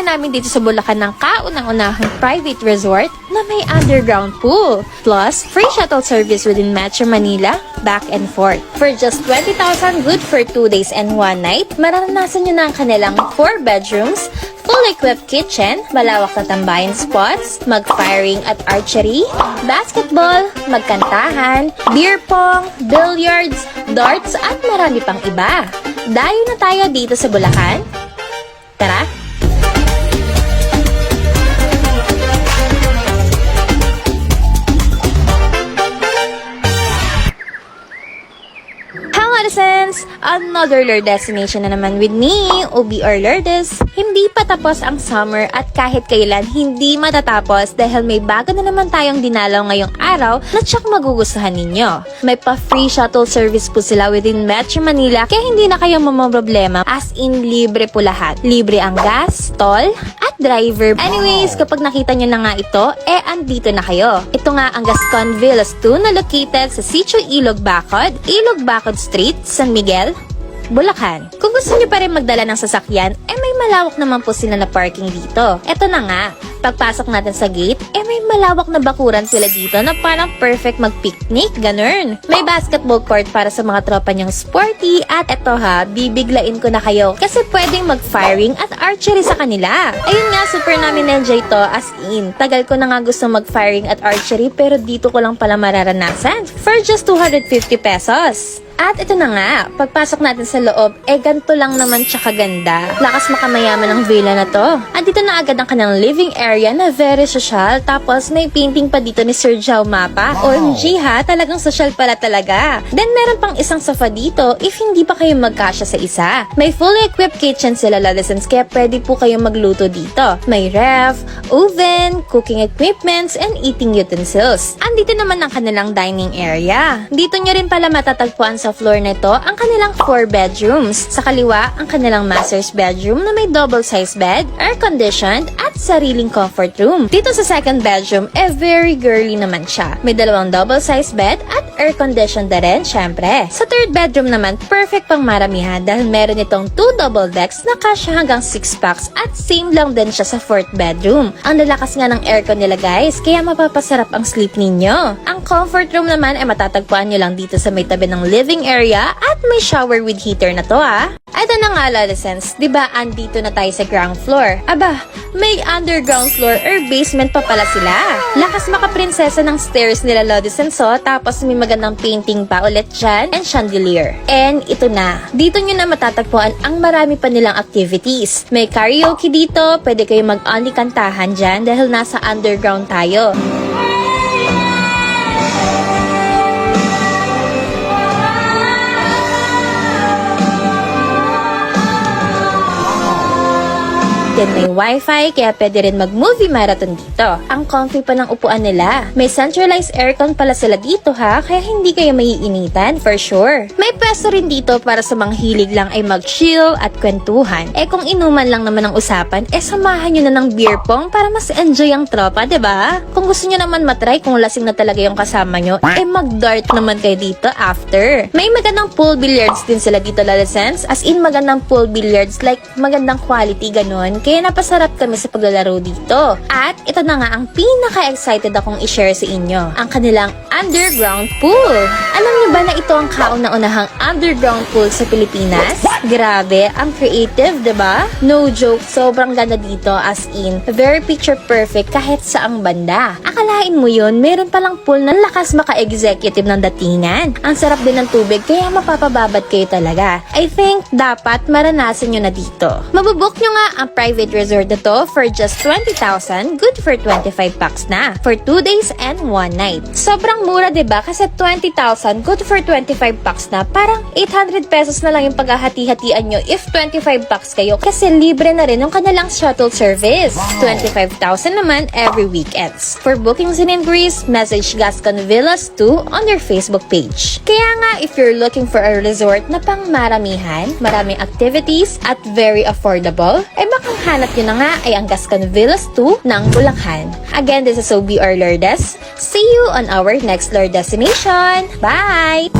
namin dito sa Bulacan ng kaunang-unahang private resort na may underground pool. Plus, free shuttle service within Metro Manila, back and forth. For just 20,000 good for 2 days and 1 night, maranasan nyo na ang kanilang 4 bedrooms, full-equipped kitchen, malawak na tambayan spots, mag-firing at archery, basketball, magkantahan, beer pong, billiards, darts at marami pang iba. Dayo na tayo dito sa Bulacan. Tara! Sense, another Lure destination na naman with me, OBR Lourdes. Hindi pa tapos ang summer at kahit kailan hindi matatapos dahil may bago na naman tayong dinalaw ngayong araw na tsak magugustuhan ninyo. May pa-free shuttle service po sila within Metro Manila kaya hindi na kayo mamroblema, as in libre po lahat. Libre ang gas, toll, at driver. Anyways, kapag nakita nyo na nga ito, andito na kayo. Ito nga ang Gascon Villas 2 na located sa Sitio Ilog Bacod, Ilog Bacod Street, San Miguel, Bulacan. Kung gusto nyo pa rin magdala ng sasakyan, may malawak naman po sila na parking dito. Eto na nga, pagpasok natin sa gate, may malawak na bakuran sila dito na parang perfect mag-picnic, ganun. May basketball court para sa mga tropa nyong sporty at eto ha, bibiglain ko na kayo kasi pwedeng mag-firing at archery sa kanila. Ayun nga, super namin enjoy to, as in. Tagal ko na nga gusto mag-firing at archery pero dito ko lang pala mararanasan for just 250 pesos. At ito na nga, pagpasok natin sa loob, ganito lang naman siya kaganda. Lakas makamayaman ang villa na to. At dito na agad ang kanilang living area na very social. Tapos may painting pa dito ni Sir Jao Mapa. Wow. OMG ha, talagang social pala talaga. Then meron pang isang sofa dito if hindi pa kayo magkasya sa isa. May fully equipped kitchen sila Lolesons kaya pwede po kayo magluto dito. May ref, oven, cooking equipments, and eating utensils. Andito naman ang kanilang dining area. Dito nyo rin pala matatagpuan sa floor nito ang kanilang 4 bedrooms. Sa kaliwa, ang kanilang master's bedroom na may double-size bed, air-conditioned, at sariling comfort room. Dito sa second bedroom, very girly naman siya. May dalawang double-size bed at air-conditioned na rin, syempre. Sa third bedroom naman, perfect pang maramihan dahil meron itong 2 double decks na kasya hanggang 6 packs at same lang din siya sa fourth bedroom. Ang lalakas nga ng aircon nila guys, kaya mapapasarap ang sleep ninyo. Ang comfort room naman ay matatagpuan nyo lang dito sa may tabi ng living area at may shower with heater na to ah. Ito na nga Lolesons, diba andito na tayo sa ground floor? Aba, may underground floor or basement pa pala sila. Lakas makaprinsesa ng stairs nila Lolesons tapos may magandang painting pa ulit dyan and chandelier. And ito na, dito nyo na matatagpuan ang marami pa nilang activities. May karaoke dito, pwede kayo mag-only kantahan dyan dahil nasa underground tayo. Then may wifi, kaya pwede rin mag-movie marathon dito. Ang comfy pa ng upuan nila. May centralized aircon pala sila dito ha, kaya hindi kayo maiinitan, for sure. May pwesto rin dito para sa mga hilig lang ay mag-chill at kwentuhan. Kung inuman lang naman ang usapan, samahan nyo na ng beer pong para mas enjoy ang tropa, diba? Kung gusto nyo naman matry kung lasing na talaga yung kasama nyo, mag-dart naman kayo dito after. May magandang pool billiards din sila dito Lolesons, as in magandang pool billiards, like magandang quality ganun. Kaya napasarap kami sa paglalaro dito. At ito na nga ang pinaka-excited akong i-share sa inyo. Ang kanilang underground pool. Alam niyo ba na ito ang kauna-unahang underground pool sa Pilipinas? Grabe, ang creative, diba? No joke, sobrang ganda dito as in. Very picture perfect kahit saang banda. Akalain mo yun, meron palang pool na lakas maka-executive ng datingan. Ang sarap din ng tubig kaya mapapababad kayo talaga. I think dapat maranasan nyo na dito. Mabubook nyo nga ang private resort na to for just 20,000, good for 25 packs na. For 2 days and 1 night. Sobrang mura diba? Kasi 20,000, good for 25 packs na. Parang 800 pesos na lang yung paghahati-hatian nyo if 25 packs kayo. Kasi libre na rin yung kanilang shuttle service. 25,000 naman every weekends. For bookings and inquiries, message Gascon Villas 2 on their Facebook page. Kaya nga, if you're looking for a resort na pang maramihan, maraming activities, at very affordable, baka hanap nyo na nga ay ang Gascon Villas 2 ng Bulacan. Again, this is OBR Lourdes. See you on our next Lure destination. Bye!